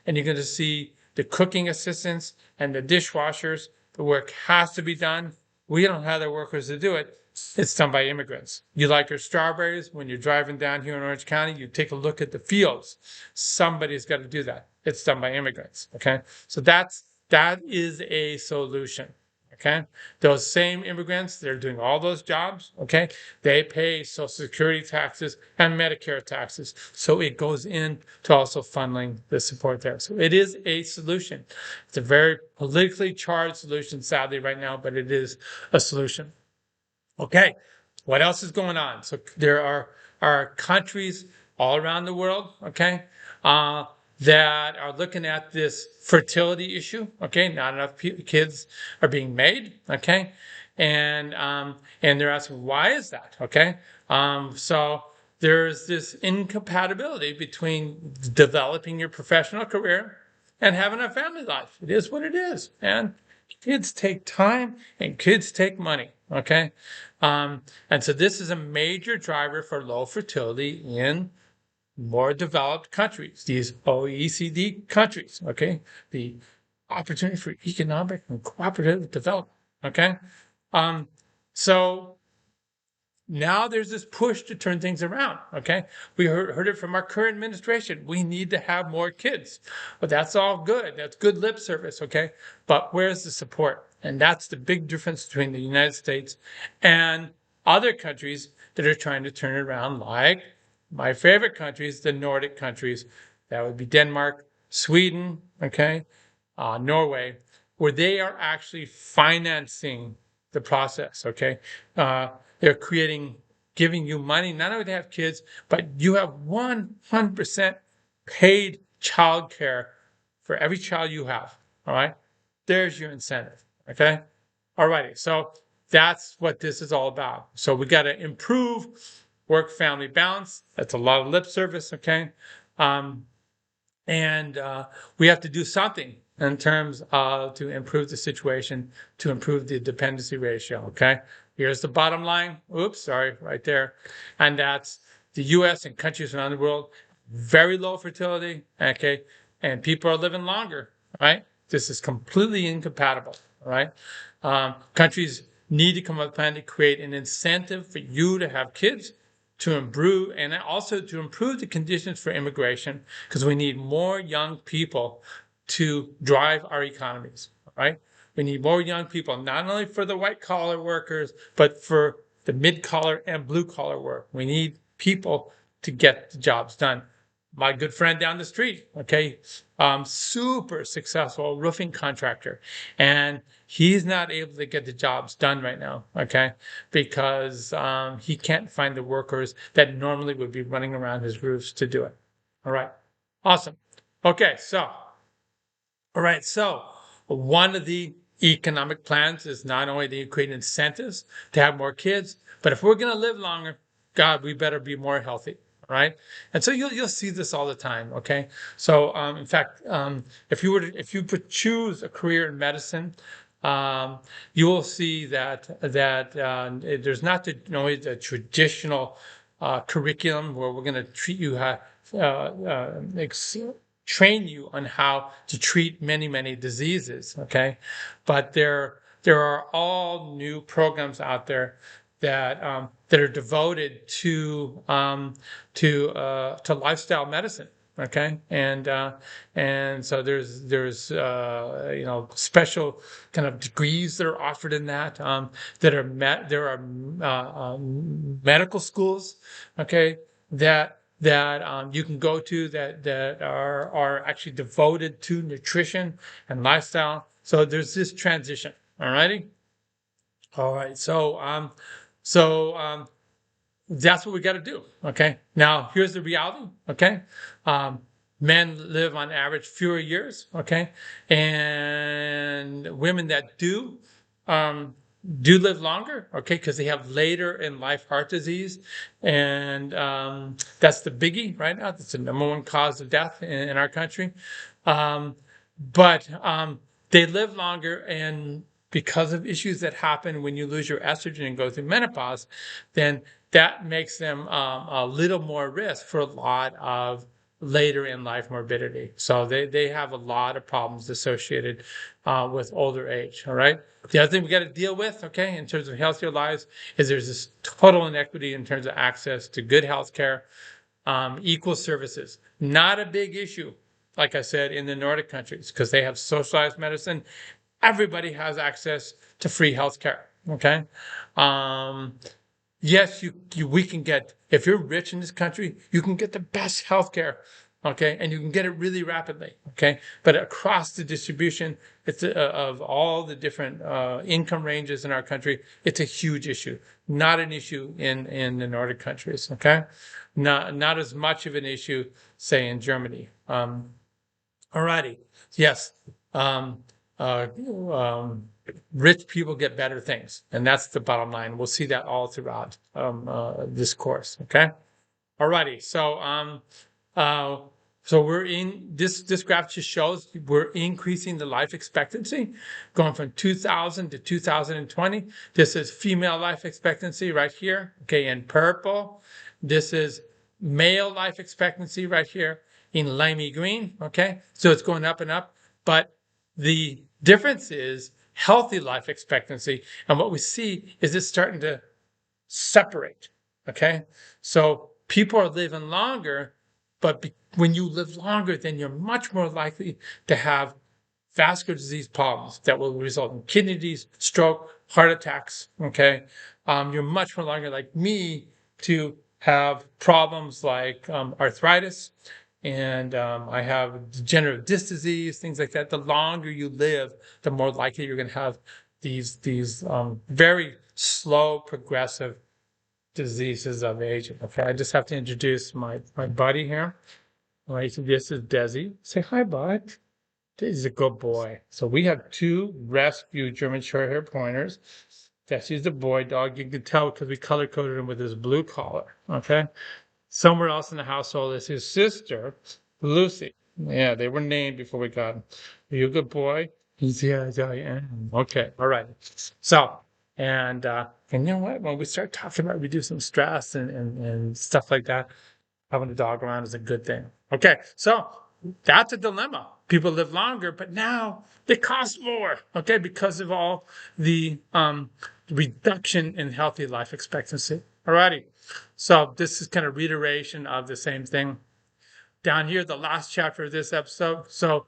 and you're going to see the cooking assistants and the dishwashers. The work has to be done. We don't have the workers to do it. It's done by immigrants. You like your strawberries when you're driving down here in Orange County, you take a look at the fields. Somebody's got to do that. It's done by immigrants. Okay. So that is a solution. Okay, those same immigrants, they're doing all those jobs. Okay, they pay Social Security taxes and Medicare taxes, so it goes in to also funneling the support there. So it is a solution. It's a very politically charged solution, sadly, right now, but it is a solution. Okay, what else is going on? So there are countries all around the world. Okay, that are looking at this fertility issue. Okay, not enough kids are being made. Okay, and they're asking why is that? Okay, so there's this incompatibility between developing your professional career and having a family life. It is what it is, and kids take time and kids take money. Okay, and so this is a major driver for low fertility in more developed countries, these OECD countries, okay? The opportunity for economic and cooperative development, okay? So now there's this push to turn things around, okay? We heard it from our current administration. We need to have more kids. But that's all good. That's good lip service, okay? But where's the support? And that's the big difference between the United States and other countries that are trying to turn it around, like my favorite countries, the Nordic countries. That would be Denmark, Sweden, okay, Norway, where they are actually financing the process, okay? They're giving you money, not only to have kids, but you have 100% paid childcare for every child you have, all right? There's your incentive, okay? All righty, so that's what this is all about. So we got to improve work-family balance. That's a lot of lip service, okay? And we have to do something in terms of to improve the situation, to improve the dependency ratio, okay? Here's the bottom line. Oops, sorry, right there. And that's the U.S. and countries around the world, very low fertility, okay? And people are living longer, right? This is completely incompatible, all right? Countries need to come up with a plan to create an incentive for you to have kids, to improve, and also to improve the conditions for immigration, because we need more young people to drive our economies, right? We need more young people, not only for the white collar workers, but for the mid collar and blue collar work. We need people to get the jobs done. My good friend down the street, okay, super successful roofing contractor, and he's not able to get the jobs done right now, okay, because he can't find the workers that normally would be running around his roofs to do it. All right, awesome. Okay, so, all right, so one of the economic plans is not only to create incentives to have more kids, but if we're going to live longer, God, we better be more healthy. Right, and so you'll see this all the time. Okay, so in fact, if you could choose a career in medicine, you will see that there's not only the traditional curriculum where we're going to treat you train you on how to treat many diseases. Okay, but there are all new programs out there that are devoted to lifestyle medicine. Okay, and so there's special kind of degrees that are offered in that there are medical schools, okay, that you can go to that are actually devoted to nutrition and lifestyle. So there's this transition. All righty. All right. So that's what we got to do. Okay. Now, here's the reality. Okay. Um, Men live on average fewer years. Okay. And women that um, do live longer. Okay. Because they have later in life heart disease. And that's the biggie right now. That's the number one cause of death in our country. Um, but they live longer, and because of issues that happen when you lose your estrogen and go through menopause, then that makes them a little more risk for a lot of later in life morbidity. So they have a lot of problems associated with older age. All right. The other thing we got to deal with, okay, in terms of healthier lives, is there's this total inequity in terms of access to good health care, equal services. Not a big issue, like I said, in the Nordic countries, because they have socialized medicine. Everybody has access to free health care. Okay. Um, yes, we can get, if you're rich in this country, you can get the best health care. Okay. And you can get it really rapidly. Okay. But across the distribution, of all the different income ranges in our country, it's a huge issue. Not an issue in the Nordic countries. Okay. Not as much of an issue, say, in Germany. Alrighty. Yes. Um, uh, um, Rich people get better things, and that's the bottom line. We'll see that all throughout this course. Okay. Alrighty. Uh, so we're in this graph just shows we're increasing the life expectancy, going from 2000 to 2020. This is female life expectancy right here. Okay, in purple. This is male life expectancy right here in limey green. Okay, so it's going up and up, but the difference is healthy life expectancy, and what we see is it's starting to separate. Okay, so people are living longer, but when you live longer, then you're much more likely to have vascular disease problems that will result in kidney disease, stroke, heart attacks. Okay, you're much more likely, like me, to have problems like arthritis, and I have degenerative disc disease, things like that. The longer you live, the more likely you're going to have these very slow progressive diseases of aging. Okay, I just have to introduce my buddy here. All right, so this is Desi. Say hi, bud. Desi's a good boy. So we have two rescue German Shorthair pointers. Desi's the boy dog. You can tell because we color coded him with his blue collar. Okay. Somewhere else in the household is his sister, Lucy. Yeah, they were named before we got him. Are you a good boy? Yes, I am. Okay, all right. So, and you know what? When we start talking about reducing stress and stuff like that, having a dog around is a good thing. Okay, so that's a dilemma. People live longer, but now they cost more. Okay, because of all the reduction in healthy life expectancy. Alrighty. So this is kind of reiteration of the same thing. Down here, the last chapter of this episode. So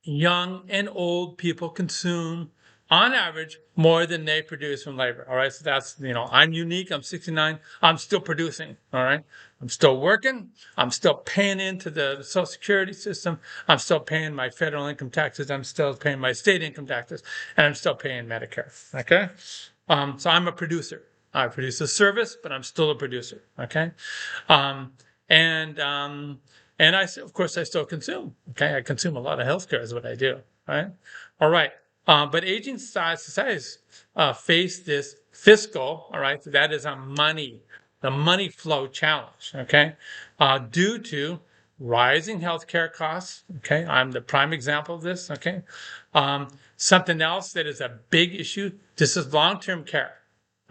young and old people consume, on average, more than they produce from labor. All right. So that's, I'm unique. I'm 69. I'm still producing. All right. I'm still working. I'm still paying into the Social Security system. I'm still paying my federal income taxes. I'm still paying my state income taxes. And I'm still paying Medicare. Okay. So I'm a producer. I produce a service, but I'm still a producer. Okay. Um, and, um, and of course, I still consume. Okay, I consume a lot of healthcare is what I do. Right. All right. But aging societies face this fiscal. All right. So that is the money flow challenge. Okay, due to rising healthcare costs. Okay, I'm the prime example of this. Okay, something else that is a big issue. This is long-term care.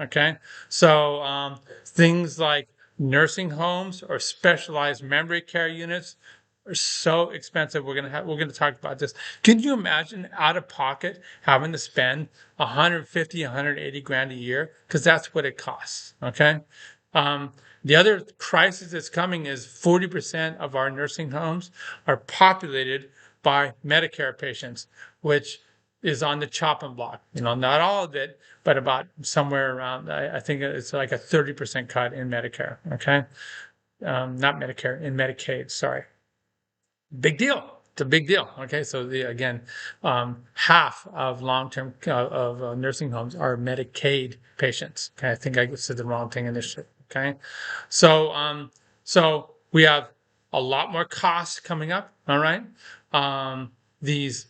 Okay, so things like nursing homes or specialized memory care units are so expensive. We're gonna talk about this. Can you imagine out of pocket having to spend 150, 180 grand a year? Because that's what it costs. Okay. The other crisis that's coming is 40% of our nursing homes are populated by Medicare patients, which is on the chopping block. Not all of it, but about somewhere around, I think it's like a 30% cut in Medicare. Okay. Not Medicare, in Medicaid, sorry. Big deal. It's a big deal. Okay. So again, half of long-term of nursing homes are Medicaid patients. Okay. I think I said the wrong thing initially. Okay. So we have a lot more costs coming up. All right. These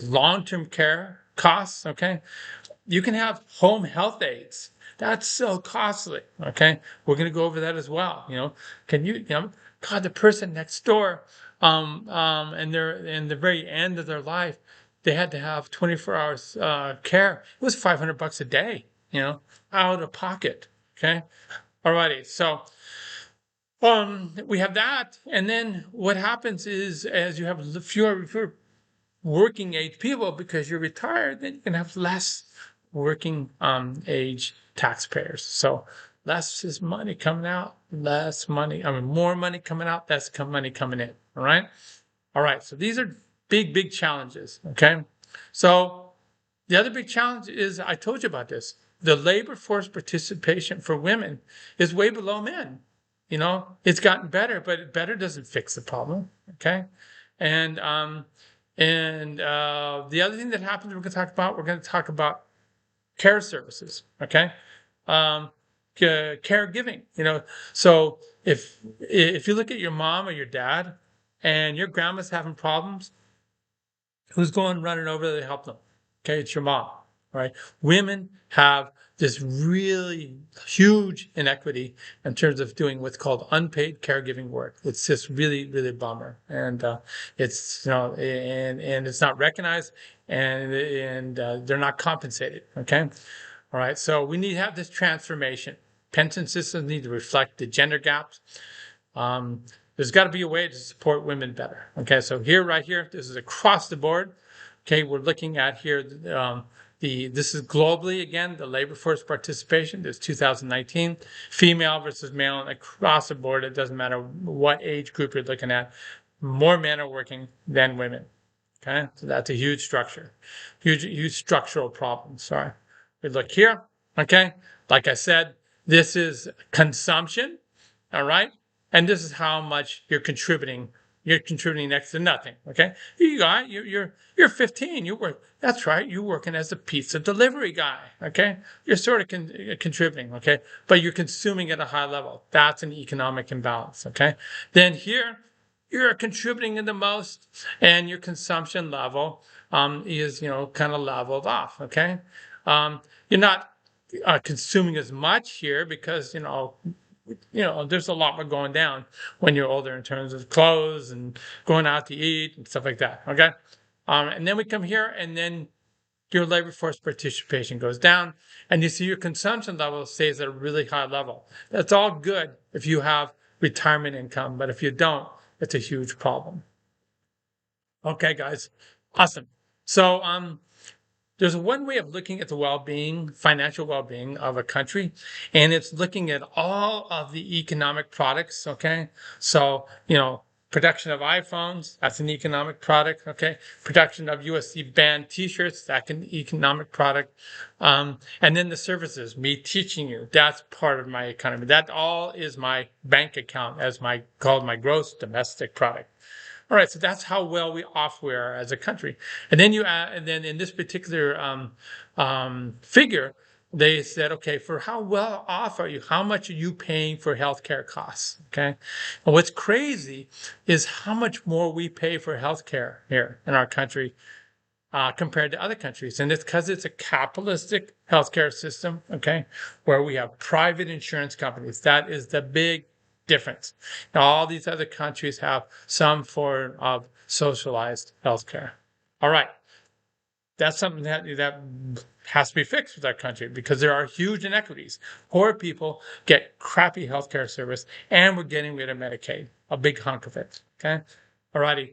long-term care costs. Okay. You can have home health aides. That's so costly. Okay. We're going to go over that as well. Can God, the person next door, and they're in the very end of their life, they had to have 24 hours care. It was $500 a day, out of pocket. Okay. Alrighty. So we have that, and then what happens is, as you have fewer working age people because you're retired, then you can have less working age taxpayers. So less is money coming out, less money. More money coming out, less money coming in. All right. All right. So these are big, big challenges. Okay. So the other big challenge is, I told you about this. The labor force participation for women is way below men. It's gotten better, but better doesn't fix the problem. Okay. And the other thing that happens, we're going to talk about care services. Okay. Caregiving, so if you look at your mom or your dad and your grandma's having problems, who's going running over there to help them? Okay. It's your mom, right? Women have this really huge inequity in terms of doing what's called unpaid caregiving work. It's just really, really a bummer. And it's, and it's not recognized, and they're not compensated. Okay. All right. So we need to have this transformation. Pension systems need to reflect the gender gaps. There's got to be a way to support women better. Okay. So right here, this is across the board. Okay. We're looking at here, this is globally, again, the labor force participation. This is 2019, female versus male, and across the board. It doesn't matter what age group you're looking at. More men are working than women. Okay, so that's a huge huge structural problem. Sorry. We look here. Okay, like I said, this is consumption. All right, and this is how much you're contributing. You're contributing next to nothing. Okay, you're 15. That's right. You're working as a pizza delivery guy. Okay, you're sort of contributing. Okay, but you're consuming at a high level. That's an economic imbalance. Okay, then here you're contributing in the most, and your consumption level is kind of leveled off. Okay, you're not consuming as much here because there's a lot more going down when you're older in terms of clothes and going out to eat and stuff like that. Okay. And then we come here, and then your labor force participation goes down, and you see your consumption level stays at a really high level. That's all good if you have retirement income, but if you don't, it's a huge problem. Okay, guys. Awesome. So, there's one way of looking at the well-being, financial well-being of a country, and it's looking at all of the economic products. Okay, so production of iPhones, that's an economic product. Okay, production of USC band T-shirts, that's an economic product, and then the services, me teaching you, that's part of my economy. That all is my bank account called my gross domestic product. All right, so that's how well off we are as a country. And then and then in this particular figure, they said, okay, for how well off are you? How much are you paying for healthcare costs? Okay, and what's crazy is how much more we pay for healthcare here in our country compared to other countries, and it's because it's a capitalistic healthcare system. Okay, where we have private insurance companies. That is the big difference. Now, all these other countries have some form of socialized healthcare. All right. That's something that has to be fixed with our country because there are huge inequities. Poor people get crappy healthcare service, and we're getting rid of Medicaid, a big hunk of it. Okay, alrighty.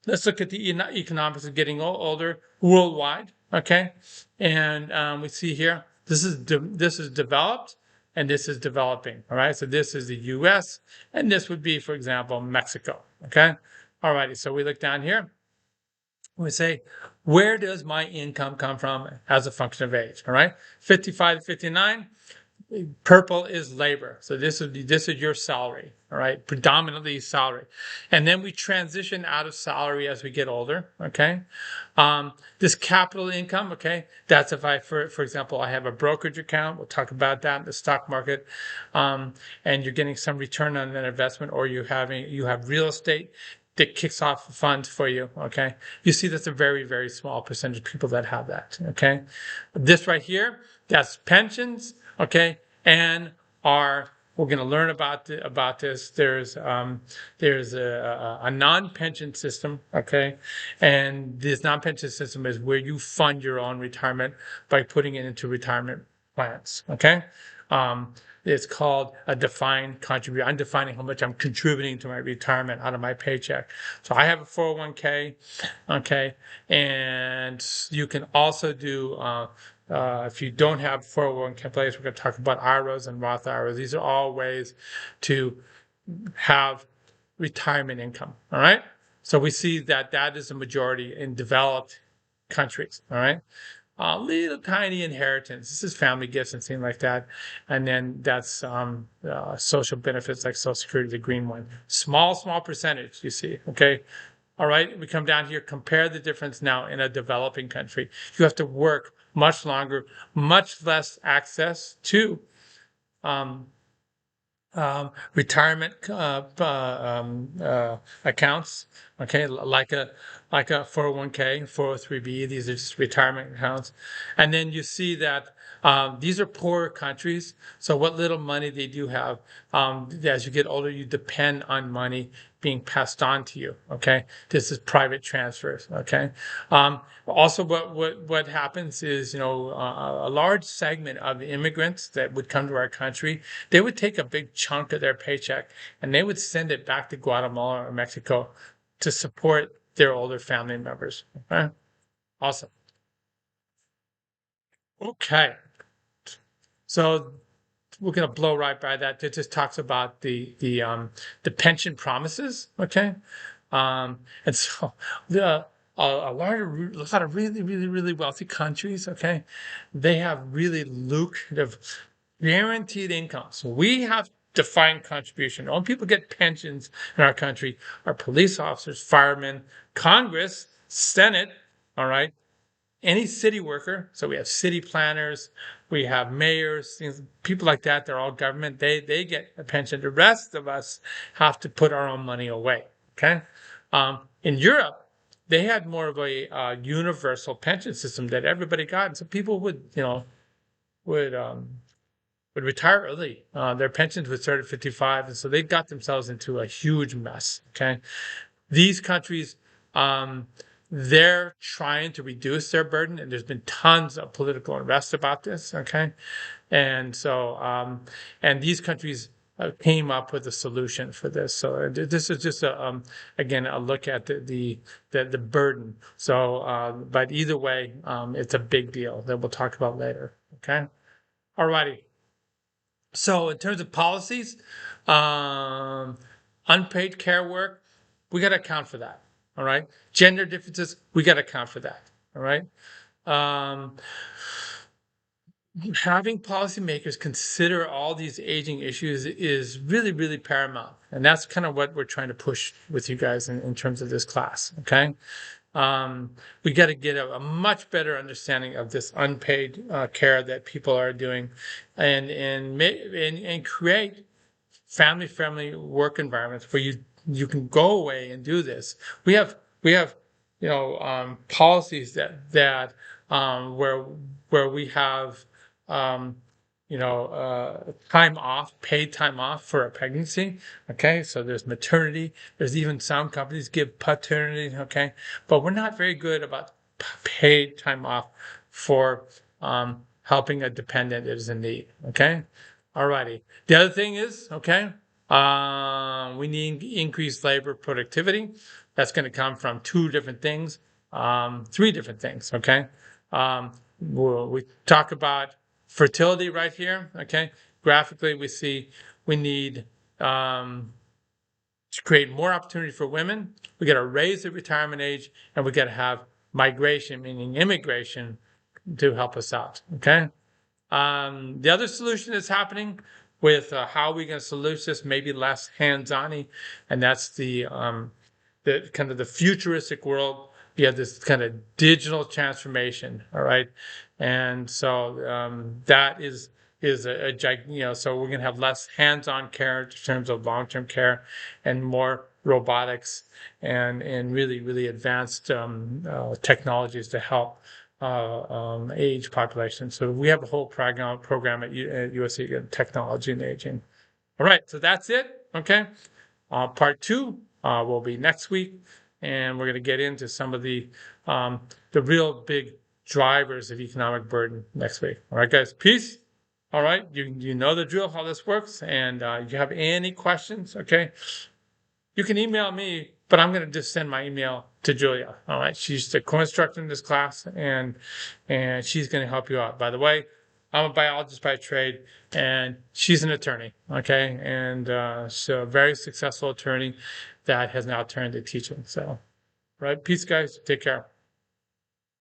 Let's look at the economics of getting older worldwide. Okay, and we see here this is developed and this is developing. All right, so this is the U.S. and this would be, for example, Mexico. Okay, alrighty. So we look down here. We say, where does my income come from as a function of age? All right, 55 to 59. Purple is labor. So this is your salary, all right? Predominantly salary. And then we transition out of salary as we get older, okay? This capital income, okay? That's if for example, I have a brokerage account. We'll talk about that in the stock market. And you're getting some return on that investment, or you have real estate that kicks off funds for you, okay? You see that's a very, very small percentage of people that have that, okay? This right here, that's pensions, okay? And we're going to learn about this. There's a non-pension system, okay? And this non-pension system is where you fund your own retirement by putting it into retirement plans, okay? It's called a defined contribution. I'm defining how much I'm contributing to my retirement out of my paycheck. So I have a 401k, okay? And you can also do if you don't have 401k place, we're going to talk about IRAs and Roth IRAs. These are all ways to have retirement income. All right. So we see that is a majority in developed countries. All right. Little tiny inheritance. This is family gifts and things like that. And then that's social benefits like Social Security, the green one. Small percentage, you see. Okay. All right, we come down here, compare the difference now in a developing country. You have to work much longer, much less access to retirement accounts, okay, like a 401k, 403b. These are just retirement accounts. And then you see that these are poorer countries. So what little money they do have, as you get older, you depend on money being passed on to you. Okay, this is private transfers. Okay, also what happens is, a large segment of immigrants that would come to our country, they would take a big chunk of their paycheck and they would send it back to Guatemala or Mexico to support their older family members. Okay, awesome. Okay, so we're going to blow right by that. It just talks about the pension promises. Okay, and so a lot of really wealthy countries. Okay, they have really lucrative guaranteed incomes. We have defined contribution. All people get pensions in our country are police officers, firemen, Congress, Senate. All right, any city worker. So we have city planners, we have mayors, people like that. They're all government. They get a pension. The rest of us have to put our own money away. Okay. In Europe, they had more of a universal pension system that everybody got, and so people would retire early. Their pensions would start at 55, and so they got themselves into a huge mess. Okay. These countries, they're trying to reduce their burden, and there's been tons of political unrest about this. Okay, and so and these countries came up with a solution for this. So this is just again a look at the burden. So, but either way, it's a big deal that we'll talk about later. Okay, alrighty. So in terms of policies, unpaid care work, we got to account for that. All right. Gender differences, we got to account for that. All right. Having policymakers consider all these aging issues is really paramount. And that's kind of what we're trying to push with you guys in terms of this class. Okay. We got to get a much better understanding of this unpaid care that people are doing, and create family-friendly work environments where you can go away and do this. We have policies that where we have time off, paid time off for a pregnancy. Okay, so there's maternity. There's even some companies give paternity. Okay, but we're not very good about paid time off for helping a dependent that is in need. Okay. All righty. The other thing is, okay, we need increased labor productivity. That's going to come from two different things, three different things. Okay. We talk about fertility right here. Okay. Graphically, we see we need to create more opportunity for women. We got to raise the retirement age, and we got to have migration, meaning immigration, to help us out. Okay. The other solution that's happening with how we going to solution this, maybe less hands-on, and that's the kind of the futuristic world. You have this kind of digital transformation. All right, and so that is so we're going to have less hands-on care in terms of long-term care and more robotics and really advanced technologies to help age population. So we have a whole program at USC, Technology and Aging. All right, so that's it. Okay, part two will be next week, and we're going to get into some of the real big drivers of economic burden next week. All right, guys, peace. All right, you know the drill, how this works, and you have any questions, okay? You can email me, but I'm going to just send my email to Julia. All right, she's the co-instructor in this class, and she's going to help you out. By the way, I'm a biologist by trade, and she's an attorney. Okay, and so a very successful attorney that has now turned to teaching. So, all right, peace, guys. Take care.